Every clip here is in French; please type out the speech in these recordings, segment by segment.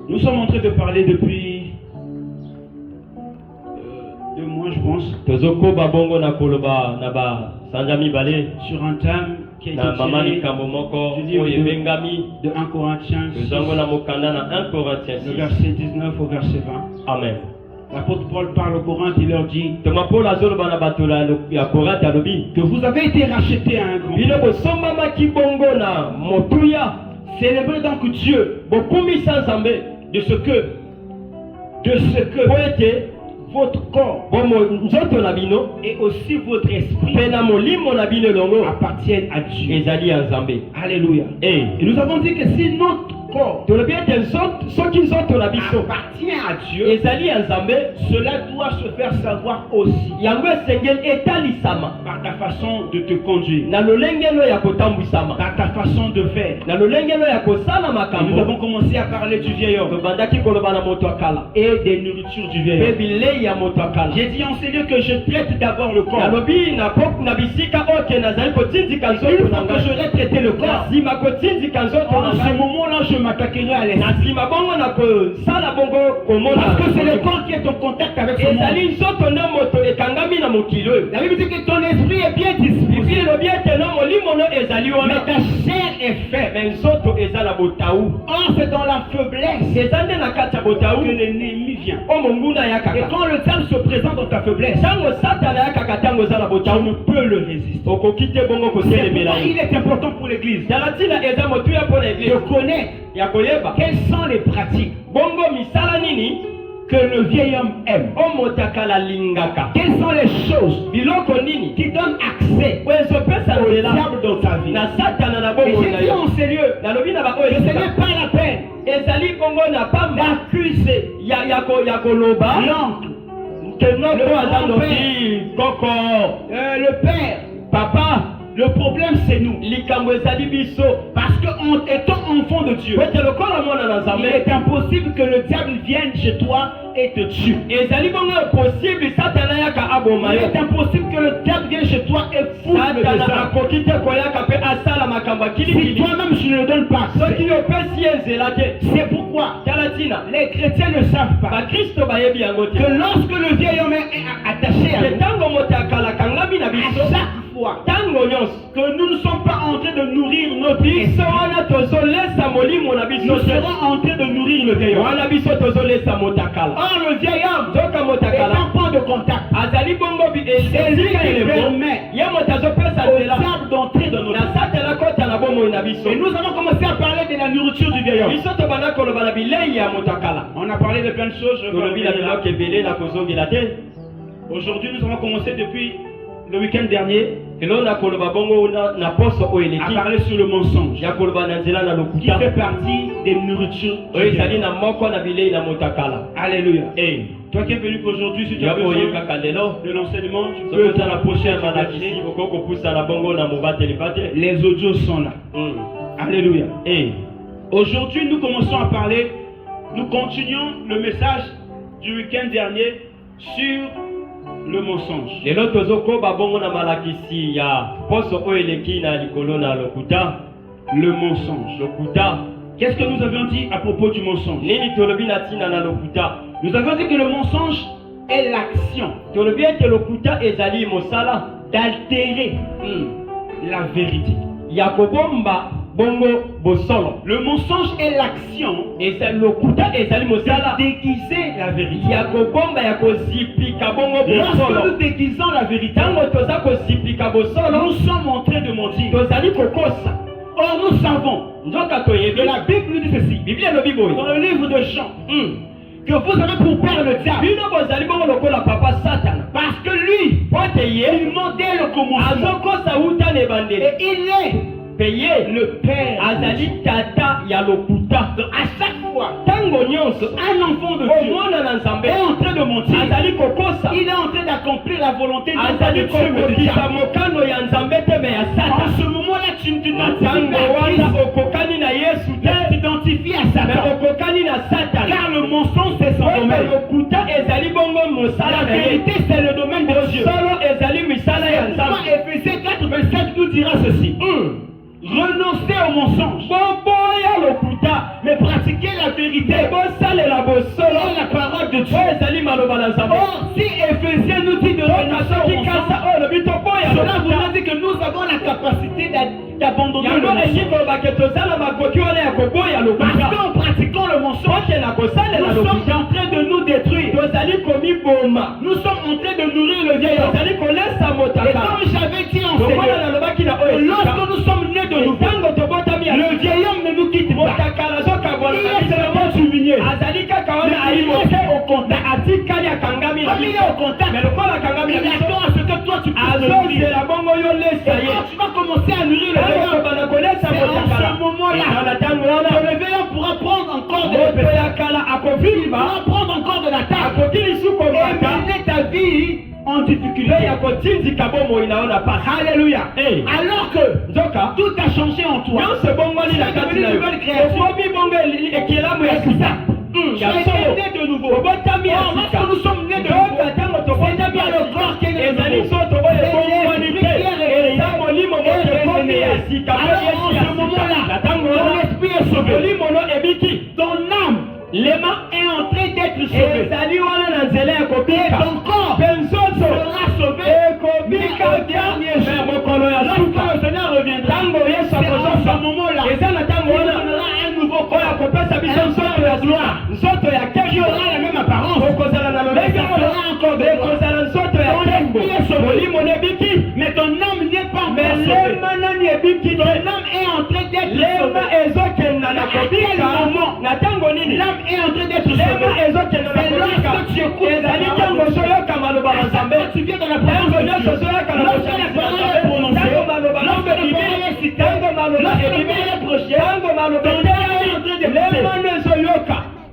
Nous sommes en train de parler depuis 2 mois, je pense, sur un thème qui a été tiré du livre de 1 Corinthiens 6, le verset 19 au verset 20. Amen. L'apôtre Paul parle aux Corinthes, il leur dit que vous avez été rachetés à un grand prix. Célébrez donc Dieu de ce que votre corps et aussi votre esprit appartiennent à Dieu. Alléluia. Et nous avons dit que si notre corps appartient à Dieu, cela doit se faire savoir aussi par ta façon de te conduire, par ta façon de faire. Et nous avons commencé à parler du vieil homme et des nourritures du vieil homme. J'ai dit en Seigneur que je traite d'abord le corps. Une fois que je vais traiter le corps, en ce moment-là, je m'attaquerai à l'esprit. Parce que c'est le corps qui est en contact avec ce monde. La Bible dit que ton esprit est bien disposé, mais ta chair est faible. Or, c'est dans la faiblesse que l'ennemi vient. Et quand le diable se présente dans ta faiblesse, tu ne peux le résister. C'est pourquoi il est important pour l'église de connaître quelles sont les pratiques que le vieil homme aime. Quelles sont les choses qui donnent accès au diable dans ta vie. Et j'ai dit en sérieux que ce n'est pas la peine d'accuser l'oncle, le père, papa. Le problème c'est nous. Parce qu'en étant enfant de Dieu, il est impossible que le diable vienne chez toi et te tue. Il est impossible que le diable vienne chez toi et foute le désordre. Si toi-même tu ne le donnes pas, c'est pourquoi les chrétiens ne savent pas que lorsque le vieil homme est attaché à nous, à chaque fois que nous ne sommes pas en train de nourrir notre vie, nous serons en train de nourrir le vieil homme. Or le vieil homme est un point de contact. C'est lui qui permet au diable d'entrer dans notre vie. Et nous avons commencé à parler de la nourriture du vieil homme. On a parlé de plein de choses. Aujourd'hui nous avons commencé depuis le week-end dernier à parler sur le mensonge qui fait partie des nourritures. Alléluia. Toi qui es venu qu'aujourd'hui, si tu as besoin de l'enseignement, tu peux te rapprocher à les audios sont là. Alléluia. Aujourd'hui nous commençons à parler, nous continuons le message du week-end dernier sur le mensonge. Le mensonge. Qu'est-ce que nous avions dit à propos du mensonge? Nous avions dit que le mensonge est l'action d'altérer la vérité. Le mensonge est l'action de déguiser la vérité. Lorsque nous déguisons la vérité, nous sommes en train de mentir. Or nous savons que la Bible nous dit ceci dans le livre de Jean, que vous avez pour père le diable, parce que lui il modèle le commencement et il est le père. Donc à chaque fois un enfant de Dieu est en train de mentir, il est en train d'accomplir la volonté de Dieu. En ce moment-là, tu t'identifies à Satan. Car le mensonge c'est son domaine. La vérité c'est le domaine de Dieu. Éphésiens 4:27 nous dira ceci. Renoncez au mensonge, mais pratiquer la vérité et la parole de Dieu. Or, si Éphésiens nous dit de renoncer cela voudrait dire que nous avons la capacité d'abandonner le mensonge. Parce qu'en pratiquant le mensonge, nous sommes en train de nous détruire. Nous sommes en train de nourrir le vieil homme. Et comme j'avais dit en Seigneur, lorsque nous sommes nés de nouveau, le vieil homme ne nous quitte pas. Il est seulement diminué. Mais il est au contact. Comme il est au contact, il attend à ce que toi tu puisses le nourrir. Et quand tu vas commencer à nourrir le vieil homme, c'est en ce moment-là que le vieil homme pourra prendre encore de l'épée. Il pourra prendre encore de la table et mener ta vie en difficulté. Alléluia. Alors que tout a changé en toi. Tu es devenu une nouvelle créature. Tu as été né de nouveau. Lorsque nous sommes nés de nouveau, ce n'est pas le corps qui est né de nouveau. Alors en ce moment-là, ton esprit est sauvé. Ton âme est en train d'être sauvé. Et ton corps sera sauvé. Mais au dernier jour, lorsque le Seigneur reviendra, c'est en ce moment-là qu'il donnera un nouveau corps, un corps de gloire, qui aura la même apparence, mais qui aura encore de gloire. Ton esprit est sauvé, mais ton âme n'est pas encore sauvée. Ton âme est en train d'être sauvée. À quel moment l'âme est en train d'être sauvée? C'est lorsque tu écoutes la parole. Lorsque tu viens de la présence de Dieu, lorsque la parole est prononcée, lorsque la parole est citée, lorsque la parole est projetée, ton âme est en train d'être.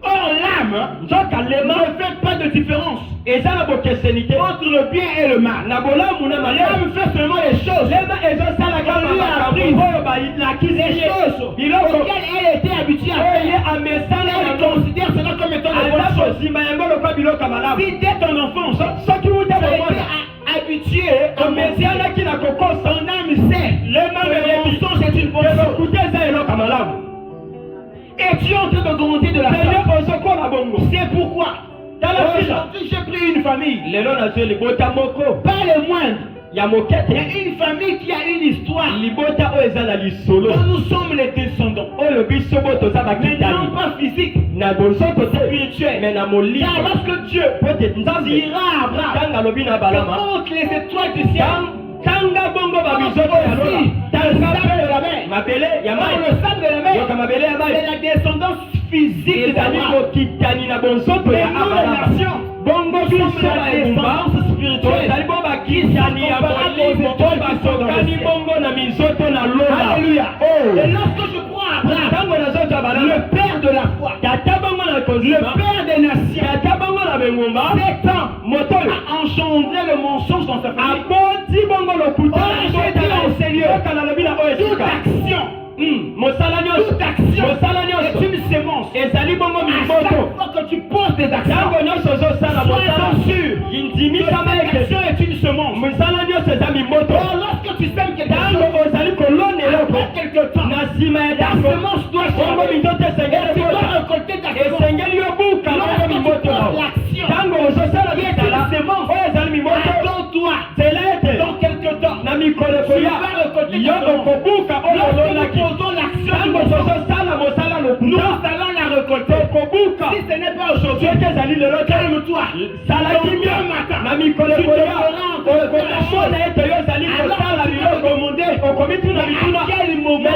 Or l'âme ne fait pas de différence entre le bien et le mal. L'âme fait seulement les choses les choses auxquelles elle était habituée à faire. Elle considère cela comme étant de bonnes choses. Si dès ton enfance, tu as été habitué à mentir, ton âme sait le mensonge est une bonne chose. Et tu es en train de grandir de la sorte. C'est pourquoi aujourd'hui j'ai pris une famille, pas le moindre. Il y a une famille qui a une histoire. Nous sommes les descendants. Mais non pas physique, spirituel. Car lorsque Dieu dira à Abraham contre les étoiles du ciel, le sable de la mer, c'est la descendance physique d'Abraham. Mais nous, les nations, nous sommes la descendance spirituelle qui sont comparables aux étoiles qui sont dans le ciel. Alléluia. Et lorsque je prends Abraham, le père de la foi, le père des nations, 7 ans a engendré le mensonge dans sa famille. J'ai dit au Seigneur, toute action est une sémence. À chaque fois que tu poses des actions, sois sûr que l'action est une semence. Or, lorsque tu sèmes quelque chose, après quelque temps, la semence doit changer. Et tu dois récolter ta semence. Lorsque tu poses l'action, qui est une semence, attends-toi. Dans quelque temps, tu vas récolter ta semence. Lorsque nous posons l'action, nous allons la récolter. Si ce n'est pas aujourd'hui, calme-toi. Demain matin, tu demanderas encore de faire la chose. Alors tu vas demander à quel moment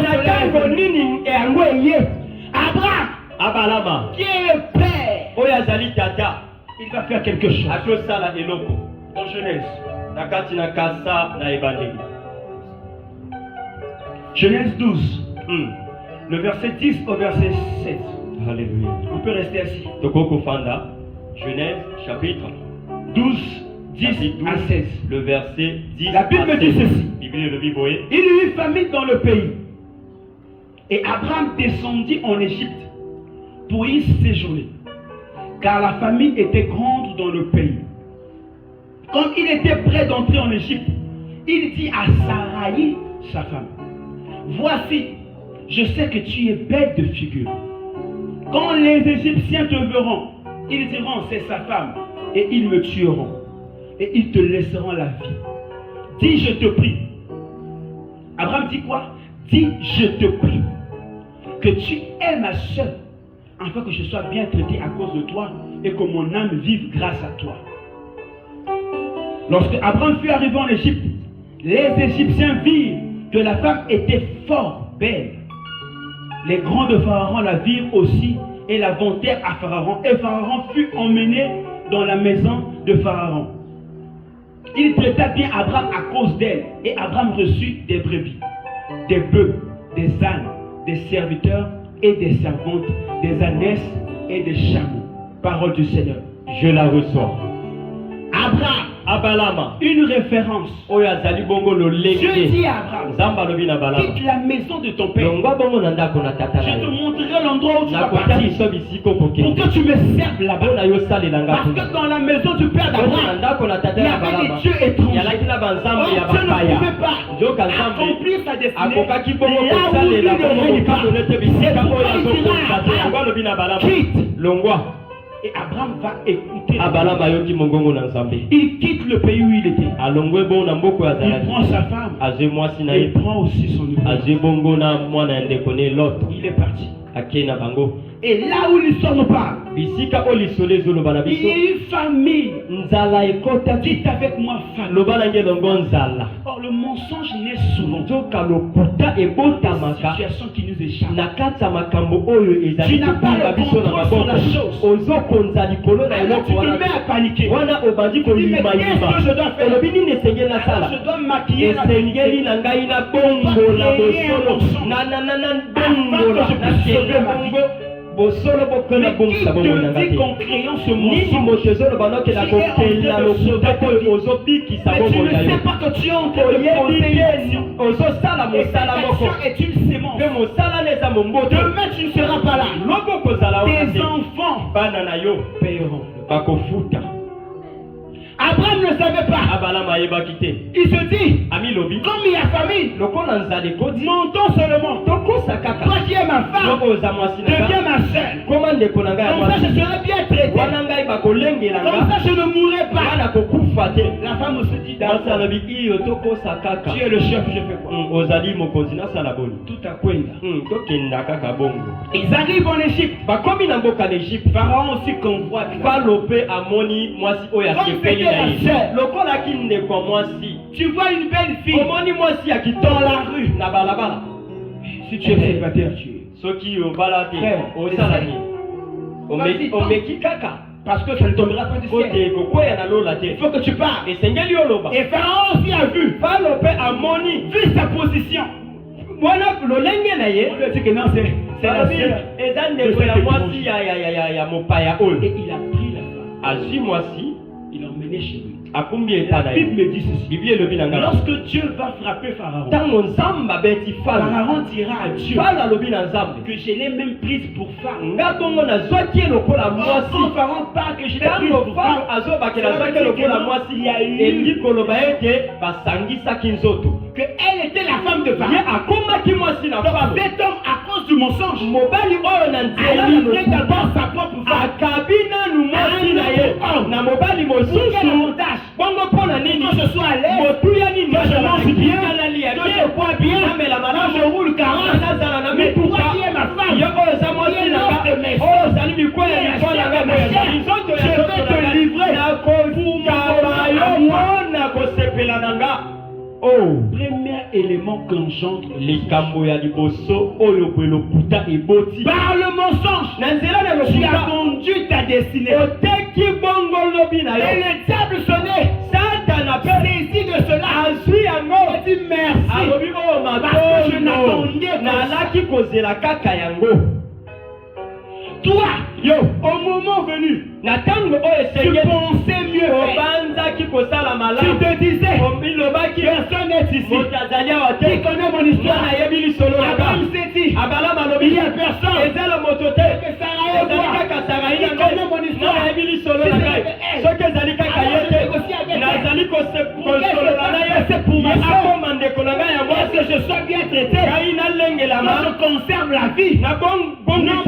Abraham, qui est le père, il va faire quelque chose. Dans Genèse. Genèse 12, le verset 10 au verset 7. Alléluia. On peut rester assis. Genèse chapitre 12, 10 à 16. Le verset 10. La Bible me dit ceci. Il y eut famine dans le pays. Et Abraham descendit en Égypte pour y séjourner. Car la famine était grande dans le pays. Quand il était prêt d'entrer en Égypte, il dit à Sarai, sa femme, voici, je sais que tu es belle de figure. Quand les Égyptiens te verront, ils diront c'est sa femme, et ils me tueront, et ils te laisseront la vie. Dis je te prie. Abraham dit quoi? Dis je te prie que tu es ma soeur, afin que je sois bien traité à cause de toi et que mon âme vive grâce à toi. Lorsque Abraham fut arrivé en Égypte, les Égyptiens virent que la femme était fort belle. Les grands de Pharaon la virent aussi et la vantèrent à Pharaon. Et Pharaon fut emmené dans la maison de Pharaon. Il traita bien Abraham à cause d'elle. Et Abraham reçut des brebis, des bœufs, des ânes, des serviteurs et des servantes, des ânesses et des chameaux. Parole du Seigneur. Je la reçois. Abraham, Abalama, une référence. Je dis à Abraham, quitte la maison de ton père. Je te montrerai l'endroit où tu vas partir pour que tu me serves là-bas. Parce que dans la maison du père d'Abraham, il y avait des dieux étrangers. Dieu ne pouvait pas accomplir sa destinée là où il ne règne pas. C'est pourquoi il dira à Abraham, quitte. Et Abraham va écouter. Il quitte le pays où il était. Il prend sa femme. Et il prend aussi son épouse. Il est parti. Et là où l'histoire nous parle, il y a une famille. Dites avec moi famille. Or le mensonge naît souvent. Situation qui nous échappe. Tu n'as pas le contrôle sur la chose. Alors tu te mets à paniquer. Tu dis mais qu'est-ce que je dois faire? Alors je dois maquiller la vérité. Mais qui te dit qu'en créant ce mensonge, tu es en train de sauver ta vie. Mais tu ne sais pas que tu es en train de poser une action. Et cette action est une sémence. Demain tu ne seras pas là. Tes enfants paieront. Abraham ne savait pas. Il se dit, comme il y a famille, montons seulement. Toi qui es ma femme, deviens ma soeur. Comme ça je serai bien traité. Comme ça je ne mourrai pas. La femme se dit, tu es le chef, je fais quoi? Tout à quoi? Ils arrivent en Égypte. Pharaon aussi convoite. Tu vois une belle fille dans la rue. Si tu es célibataire, tu es. Parce que ça ne tombera pas du ciel. Il faut que tu parles. Et Pharaon aussi a vu sa position. On lui a dit que non, c'est la ville. Et il a pris la femme. Il l'a emmené chez lui. La Bible dit ceci. Lorsque Dieu va frapper Pharaon, Pharaon dira à Dieu que je l'ai même prise pour femme. Quand Pharaon parle que je l'ai prise pour femme, il y a eu qu'elle était la femme de Pharaon. Donc cet homme, à cause du mensonge, elle a livré d'abord sa propre femme. Quel avantage? Que je sois à l'aise, que je mange bien, que je bois bien, que je roule 40. Mais pourquoi qui est ma femme? Qui est l'homme de mes soeurs? Je vais te livrer premier élément qu'engendre par le mensonge, tu as conduit ta destinée. Et le diable sonnait, saisi de cela, a dit merci parce que je n'attendais pas. Toi, au moment venu, tu pensais mieux faire. Tu te disais, personne n'est ici. Qui connaît mon histoire? Abraham s'est dit, il n'y a personne. Que Sarah est moi. Qui connaît mon histoire? C'est pour ma soeur. Est-ce que je sois bien traité? Moi je conserve la vie. Non,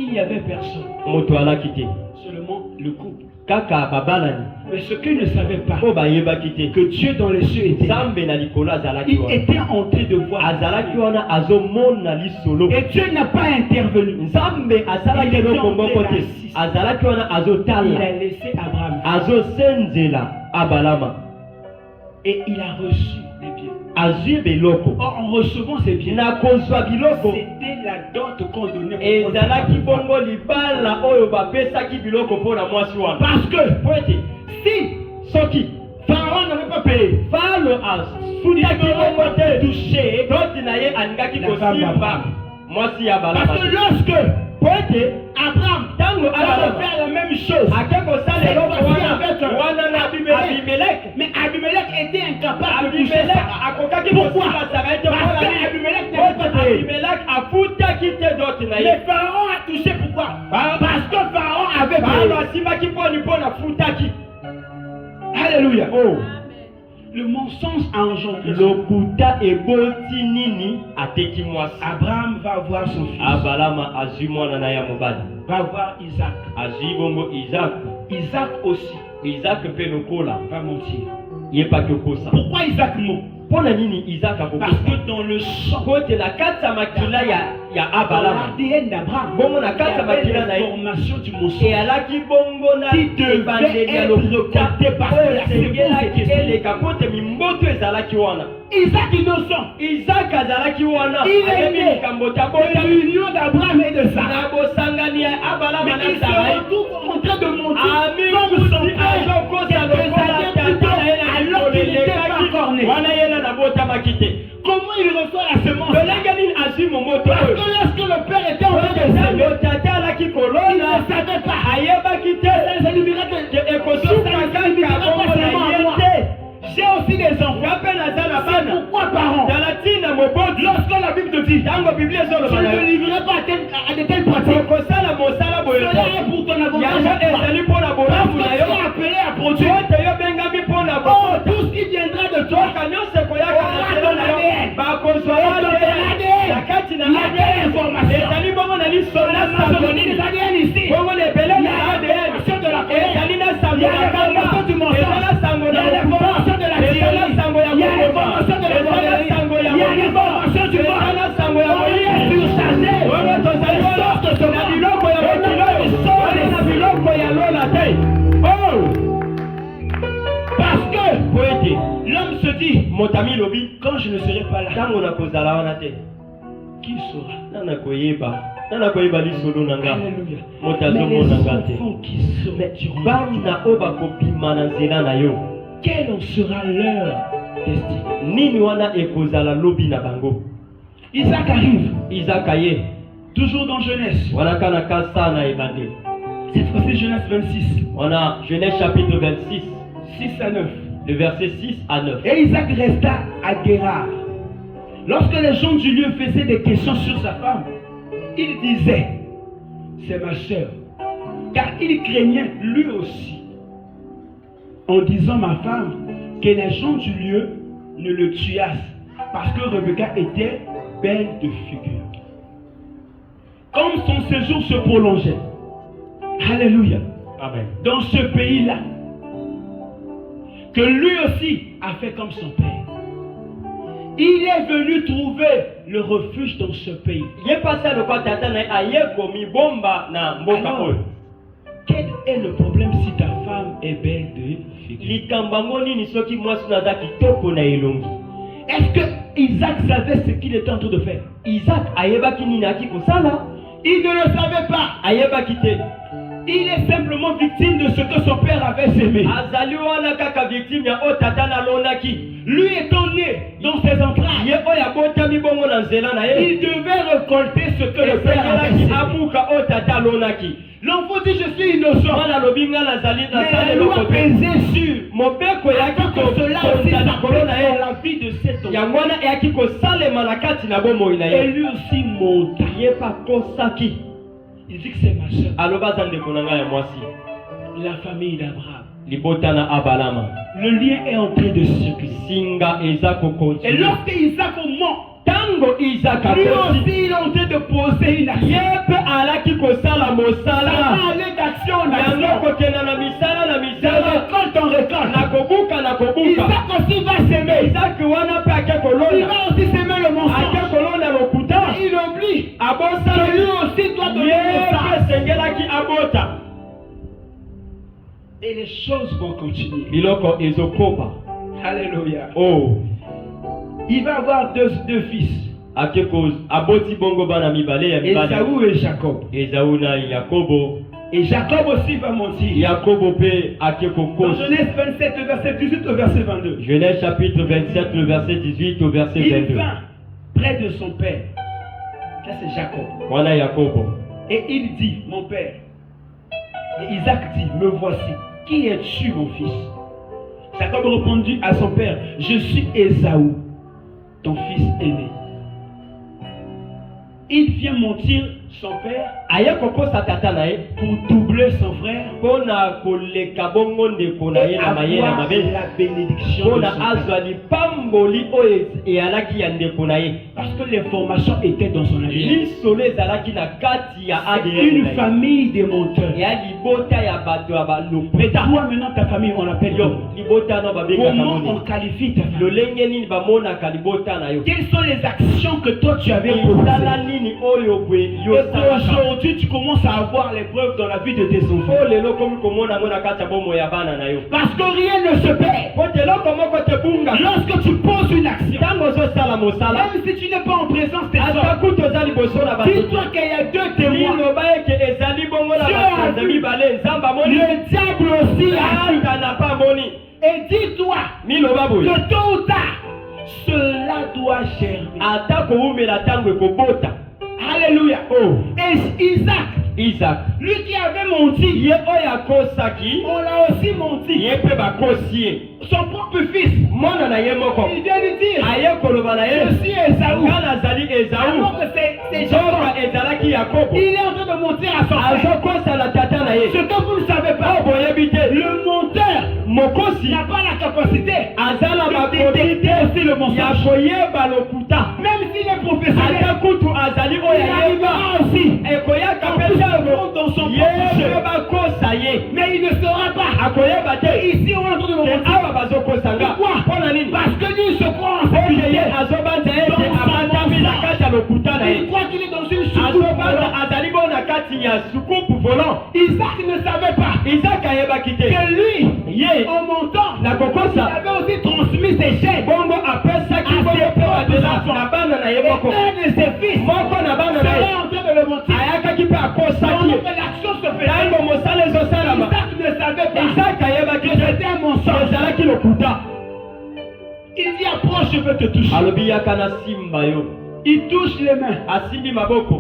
il n'y avait personne. Seulement le couple. Mais ce qu'ils ne savaient pas, que Dieu dans les cieux était là. Il était en train de voir. Et Dieu n'a pas intervenu. Il a laissé Abraham. Et il a reçu les biens. Or, en recevant ces biens, c'était la dot qu'on donnait pour parce que si Pharaon n'avait pas payé, Pharaon a touché la femme d'Abraham. Parce que lorsque Abraham allait faire la même chose avec Abimelech, mais Abimelech était incapable de toucher Sarah. Pourquoi? Parce qu'Abimelech n'avait pas payé. Mais Pharaon a touché pourquoi? Parce que Pharaon avait payé. Alléluia. Oh. Le mensonge a engendré. Abraham va voir son fils. Va voir Isaac. Isaac aussi. Va mentir. Pourquoi Isaac ment? Parce que dans le sang, dans l'ADN d'Abraham, il y avait l'information du mensonge qui devait être recotée parce que la séquence Isaac innocent. Il est né de l'union d'Abraham et de Sarah. Mais il se retrouve en train de monter comme son père alors qu'il n'était pas encore né. Comment il reçoit la semence? Parce que lorsque le père était en train de s'aimer, il ne savait pas. J'ai aussi des enfants. C'est pourquoi parents, lorsque la Bible te dit, je ne te livrerai pas à de telles pratiques, cela est pour ton avantage. Parce que tu es appelé à produire. Oh, tout ce qui viendra de toi aura ton ADN. Il y a des informations. La maçonnerie des ADN ici. Il y a l'information de la colère. Il y a l'information du mensonge. Il y a l'information de la tyrannie. Il y a l'information de la volerie. Il y a l'information du mal. On est surchargé. Parce que l'homme se dit, quand je ne serai pas là, qui sera? Alléluia. Mais les enfants qui sortiront, quelle en sera leur destinée? Isaac arrive. Toujours dans Genèse. Cette fois-ci Genèse 26. On a Genèse chapitre 26. 6 à 9. Le verset 6 à 9. Et Isaac resta à Guérar. Lorsque les gens du lieu faisaient des questions sur sa femme, il disait, c'est ma sœur. Car il craignait lui aussi, en disant ma femme, que les gens du lieu ne le tuassent, parce que Rebecca était belle de figure. Comme son séjour se prolongeait, alléluia, amen, dans ce pays-là, que lui aussi a fait comme son père. Il est venu trouver le refuge dans ce pays. Alors, quel est le problème si ta femme est belle de figure? Est-ce que Isaac savait ce qu'il était en train de faire? Il ne le savait pas. Il est simplement victime de ce que son père avait sémé. Lui étant né dans ses entrailles, il devait récolter ce que le père avait sémé. L'enfant dit je suis innocent. Mais la loi pesait sur mon père que cela aussi s'appelait dans la vie de cet enfant. Et lui aussi monta. Il dit que c'est ma soeur. La famille d'Abraham. Le lien est en train de circuler. Et lorsque Isaac ment, Tango Isaac lui aussi il est en train de poser une action. Yepe alaki kosala mosala. Ça allait d'action en action. Yango kokena na misala na misala. Récolte en récolte. Nakobuka nakobuka. Isaac aussi va s'aimer. Isaac wana pe ake Il kolona. va aussi s'aimer le mensonge. Ake kolona lokuta. Il oublie. Abosala Que lui aussi doit donner ça. Yepe sengelaki abota. Et les choses vont continuer. Biloko ezokoba. Alléluia. Oh. Il va avoir deux fils. Akeko aboti bongo bana mibale ya mibale. Esaü et Jacob. Esaü na Yakobo. Et Jacob aussi va mentir. Yakobo pe akeko Dans kos. Genèse 27, le verset 18 au verset 22. Genèse chapitre 27, le verset 18 au verset Il 22. vint près de son père. Ça c'est Jacob. Wana Yakobo. Et il dit, mon père. Et Isaac dit, me voici. Qui es-tu, mon fils? Jacob répondit à son père, je suis Ésaü, ton fils aîné. Il vient mentir son père pour doubler son frère et avoir la bénédiction de son père. Parce que l'information était dans son ADN. Une famille de menteurs. Mais toi maintenant ta famille on l'appelle comment on qualifie ta famille? Quelles sont les actions que toi tu avais posées? Aujourd'hui tu commences à avoir les preuves dans la vie de tes enfants. Parce que rien ne se perd. Lorsque tu poses une action, même si tu n'es pas en présence des hommes, dis-toi qu'il y a deux témoins. Le diable aussi a vu. Et dis-toi que tôt ou tard cela doit germer. Alléluia. Oh. Et Isaac, lui qui avait menti, on l'a aussi menti. Son propre fils, il vient lui dire, je suis Ésaü. Alors que c'est Jacob. Il est en train de mentir à son frère. Ce que vous ne savez pas, le menteur n'a pas la capacité de détecter aussi le mensonge. Même s'il est professionnel, il arrivera aussi dans son propre jeu. Mais il ne saura pas. Ici on est en train de mentir. Pourquoi? Parce que lui se croit en sécurité. Il croit qu'il est dans une soucoupe volant. Isaac ne savait pas que lui, en montant, il avait aussi transmis ses chaînes à ses enfants. Et un de ses fils serait en train de le mentir. Donc l'action se faisait. Isaac ne savait pas que c'était un mensonge. Il dit approche, je veux te toucher. Il touche les mains.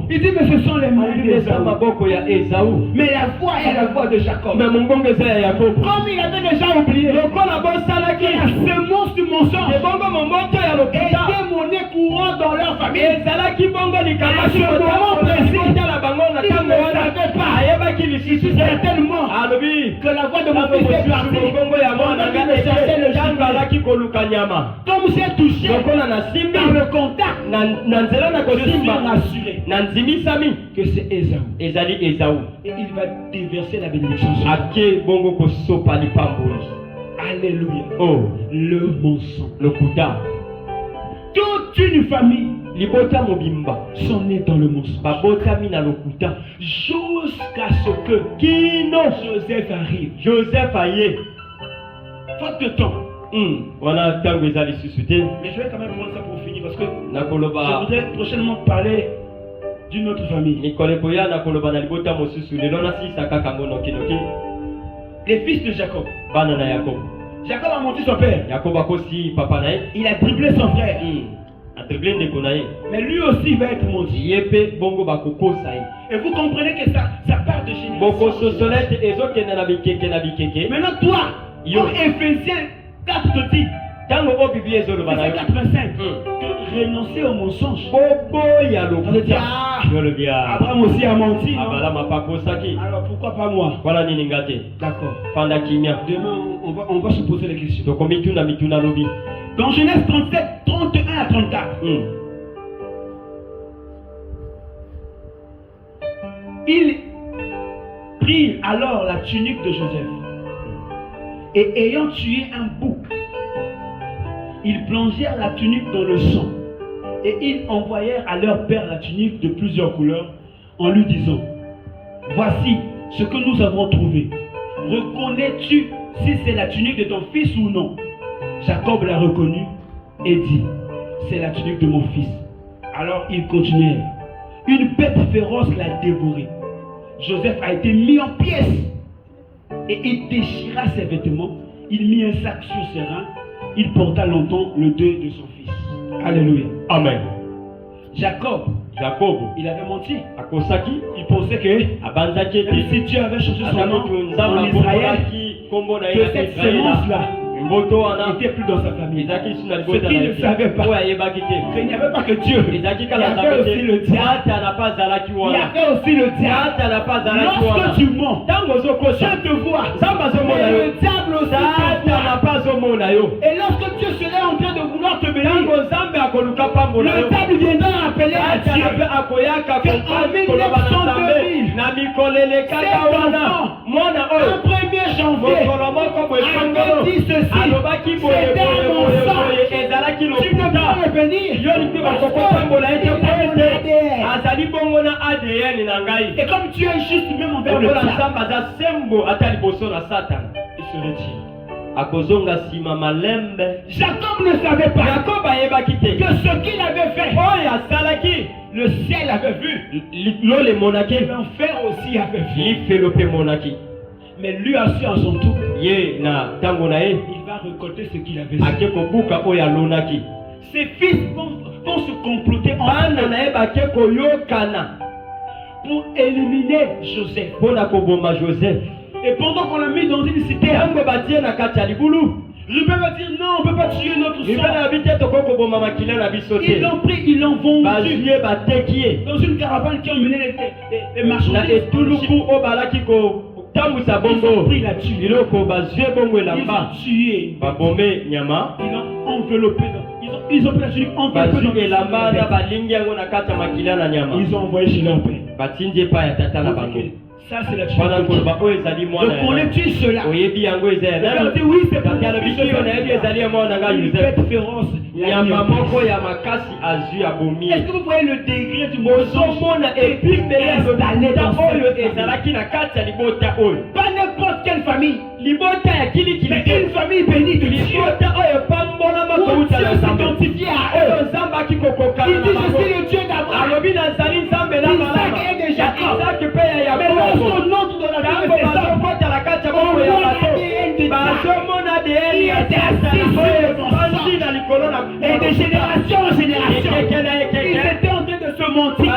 Il dit mais ce sont les mains d'Ésaü. Mais la voix est la voix de Jacob. Comme il avait déjà oublié, la semence du mensonge était monnaie courante dans leur famille. À ce moment précis, il ne savait pas. Il disait tellement que la voix de mon fils est partie. Comme j'ai touché dans le contact, je suis rassuré que c'est Ésaü. Et il va déverser la bénédiction sur toi. Alléluia. Oh. Le mensonge. Le kuta. Toute une famille sont nés dans le mensonge. Jusqu'à ce que Joseph arrive. Faute de temps. Mais je vais quand même prendre ça pour finir parce que je voudrais prochainement parler d'une autre famille. Les fils de Jacob. Jacob a menti son père. Il a dribblé son frère. Mais lui aussi va être menti. Et vous comprenez que ça part de génération. Maintenant toi, comme Éphésiens 4 te dit, verset 85, que renoncer au mensonge. Abraham aussi a menti. Alors pourquoi pas moi? D'accord. Demain on va se poser les questions. Dans Genèse 37, 31 à 34. Il prit alors la tunique de Joseph et ayant tué un bouc, ils plongèrent la tunique dans le sang et ils envoyèrent à leur père la tunique de plusieurs couleurs en lui disant: voici ce que nous avons trouvé. Reconnais-tu si c'est la tunique de ton fils ou non? Jacob l'a reconnu et dit: c'est la tunique de mon fils. Alors ils continuèrent. Une bête féroce l'a dévoré. Joseph a été mis en pièces et il déchira ses vêtements. Il mit un sac sur ses reins. Il porta longtemps le deuil de son fils. Alléluia. Amen. Jacob, il avait menti. Il pensait que même si Dieu avait changé son nom en Israël, que cette semence-là n'était plus dans sa famille. Ce qu'il ne savait pas, qu'il n'y avait pas que Dieu. Il y avait aussi le diable. Il y avait aussi le diable. Lorsque tu mens, Dieu te voit. Mais le diable aussi te voit. Et lorsque Dieu serait en train de vouloir te bénir, le diable viendra appeler à Dieu. En 1902, un 1er janvier, avait dit ceci: c'était un mensonge. Tu ne peux pas me bénir. Et comme Dieu est juste même envers le diable, il se retire. Jacob ne savait pas que ce qu'il avait fait, le ciel avait vu, l'enfer aussi avait vu. Mais lui a su à son tour, il va récolter ce qu'il avait fait. Ses fils vont se comploter pour éliminer Joseph. Et pendant qu'on l'a mis dans une cité, Ruben va dire: non, on ne peut pas tuer notre sang. Ils l'ont pris, ils l'ont vendu dans une caravane qui a emmené les marchandises. Ils ont pris la tuile. Ils ont tué. Ils ont enveloppé. Ils ont pris la tuile enveloppée dans. Ils ont envoyé chez leur père. Ça c'est la tuile. Reconnais-tu cela? Regardez, oui, c'est pour la fille une bête féroce. Est-ce que vous voyez le degré du mensonge installé dans cette famille? Pas n'importe quelle famille, mais une famille bénie de Dieu, où Dieu s'identifie à eux. Il dit: je suis le Dieu d'Abraham, d'Isaac et de Jacob. Mais lorsqu'on entre dans la vie de ces hommes, on voit l'ADN de Dieu qui était assis sur le mensonge. Et de génération en génération, ils étaient en train de se mentir.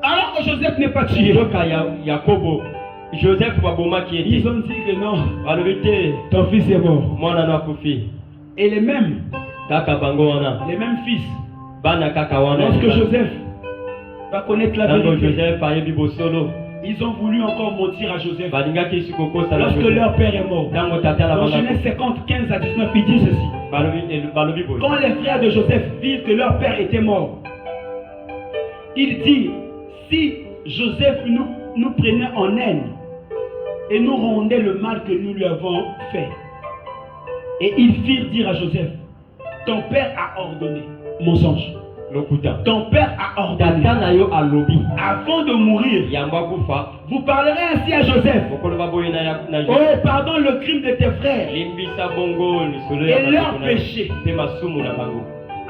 Alors que Joseph n'est pas tué, ils ont dit que non, ton fils est mort. Et les mêmes fils, lorsque Joseph va connaître la vérité, ils ont voulu encore mentir à Joseph lorsque leur père est mort. Dans Genèse 50, 15 à 19, il dit ceci: quand les frères de Joseph virent que leur père était mort, ils dirent: si Joseph nous prenait en haine et nous rendait le mal que nous lui avons fait. Et ils firent dire à Joseph: ton père a ordonné. Mensonge. Ton père a ordonné. Avant de mourir, vous parlerez ainsi à Joseph: oh, pardonne le crime de tes frères et leur péché.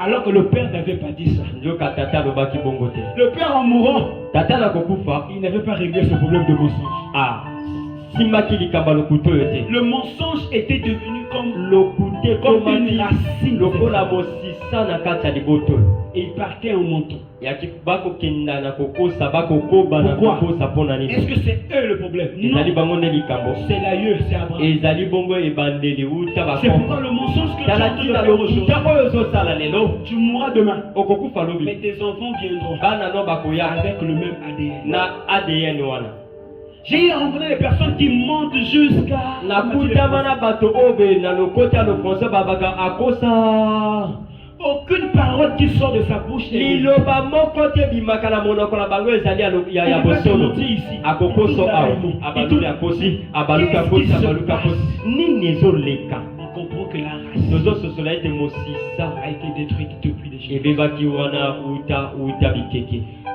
Alors que le père n'avait pas dit ça. Le père en mourant, il n'avait pas réglé ce problème de mensonge. Le mensonge était devenu comme une racine. Et il partait en montant. Pourquoi? Est-ce que c'est eux le problème? Non. C'est l'aïeux, c'est Abraham. C'est pourquoi le mensonge que tu as entendu aujourd'hui, tu mourras demain. Mais tes enfants viendront avec le même ADN. J'ai rencontré des personnes qui mentent jusqu'à... aucune parole qui sort de sa bouche. Il va te dire ici. On comprend que la race a été détruite depuis des jours.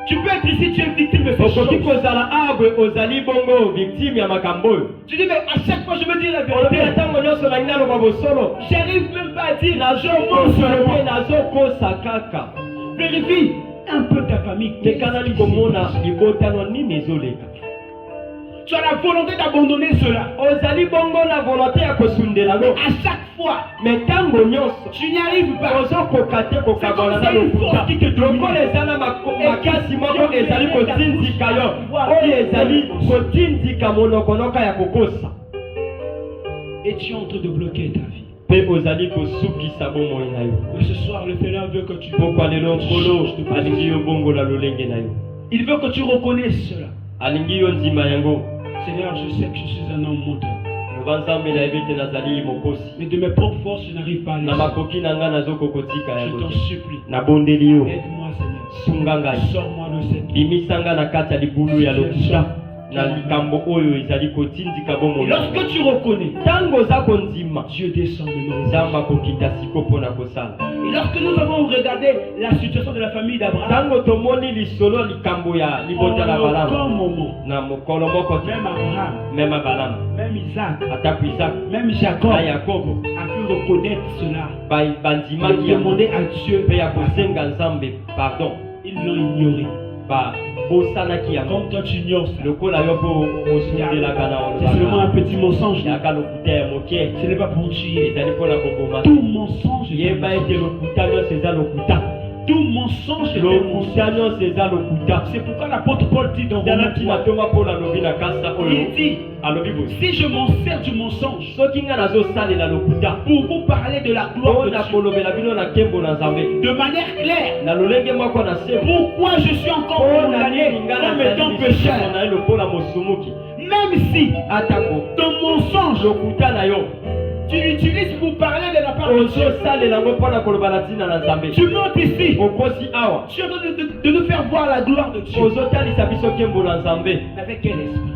Tu peux être ici, tu es victime de ces choses. Tu dis, mais à chaque fois je me dis la vérité. J'arrive même pas à dire, je mens seulement. Vérifie un peu ta famille. Tu as la volonté d'abandonner cela. À chaque fois, tu n'y arrives pas. C'est comme ça une force qui te domine. Et tu es en train de bloquer ta vie. Mais ce soir, le Seigneur veut que tu changes de position. Il veut que tu reconnaisses cela. Seigneur, je sais que je suis un homme menteur. Mais de mes propres forces, je n'arrive pas à aller. Je t'en supplie. Aide-moi, Seigneur. Sors-moi de cette vie. Et lorsque tu reconnais, Dieu descend de nous. Et lorsque nous avons regardé la situation de la famille d'Abraham, même Abraham, même Isaac, même Jacob a pu reconnaître cela et demander à Dieu pardon. Ils l'ont ignoré. Comme toi tu ignores ça. C'est seulement un petit mensonge. Ce n'est pas pour tuer. Tout mensonge est un mensonge. Tout mensonge est un mensonge. C'est pourquoi l'apôtre Paul dit dans Romains 3, il dit, si je m'en sers du mensonge pour vous parler de la gloire de Dieu de manière claire, pourquoi je suis encore condamné comme étant pécheur, même si ton mensonge tu l'utilises pour parler de la part de Dieu. Tu montes ici. Tu es en train de nous faire voir la gloire de Dieu. Avec quel esprit?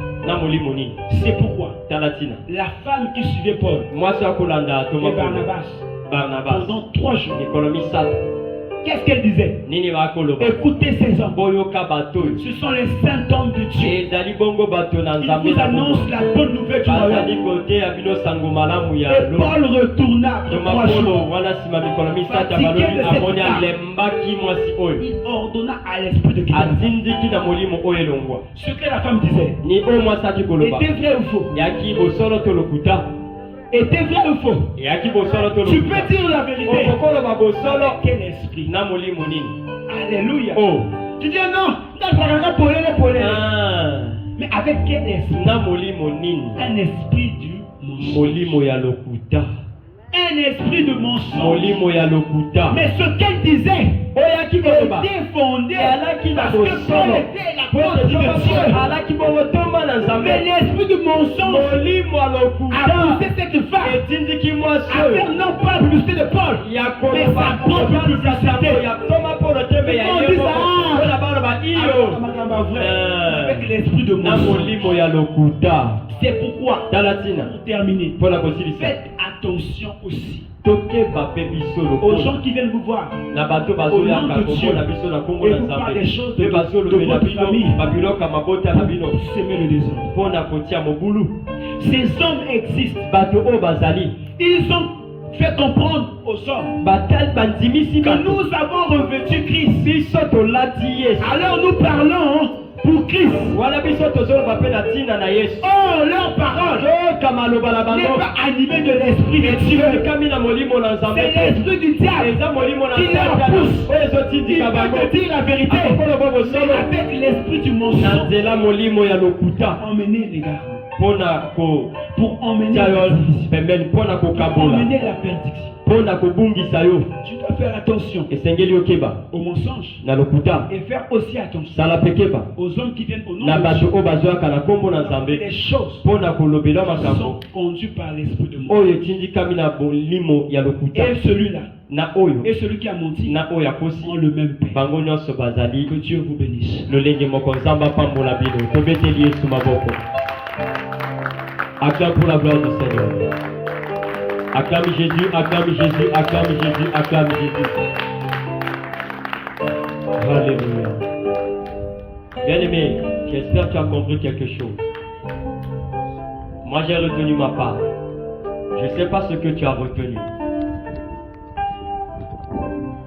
C'est pourquoi la femme qui suivait Paul et Barnabas pendant 3 jours, qu'est-ce qu'elle disait? Écoutez ces hommes. Ce sont les saints hommes de Dieu. Ils vous annoncent la bonne nouvelle du royaume. Et Paul retourna après 3 jours. Fatigué de cette femme, il ordonna à l'esprit de quitter. Ce que la femme disait était vrai ou faux? Était vrai ou faux? Tu peux dire la vérité. Quel esprit? Alléluia. Tu dis non, mais avec quel esprit? Un esprit du mensonge. Un esprit de mensonge. Mais ce qu'elle disait était fondé parce que Paul était l'apôtre de Dieu. Mais l'esprit de mensonge a poussé cette femme à faire non pas la publicité de Paul, mais sa propre publicité. On dit avec l'esprit de mensonge. C'est pourquoi, pour terminer, faites attention aussi aux gens qui viennent vous voir au nom de Dieu et vous parlent des choses de votre famille pour semer le désordre. Ces hommes existent. Ils ont fait comprendre aux hommes que nous avons revêtu Christ. Alors nous parlons pour Christ. Oh, leur parole n'est pas animée de l'esprit de Dieu. C'est l'esprit du diable qui leur pousse. Il va te dire la vérité, mais avec l'esprit du mensonge. Emmenez les gars pour emmener la perdition. Tu dois faire attention aux mensonges et faire aussi attention aux hommes qui viennent au nom de Dieu. Les choses sont conduites par l'esprit de mort. Et celui-là et celui qui a menti ont le même père. Que Dieu vous bénisse. Acclame pour la gloire du Seigneur. Acclame Jésus, acclame Jésus, acclame Jésus, acclame Jésus. Alléluia. Bien-aimé, j'espère que tu as compris quelque chose. Moi j'ai retenu ma part. Je ne sais pas ce que tu as retenu.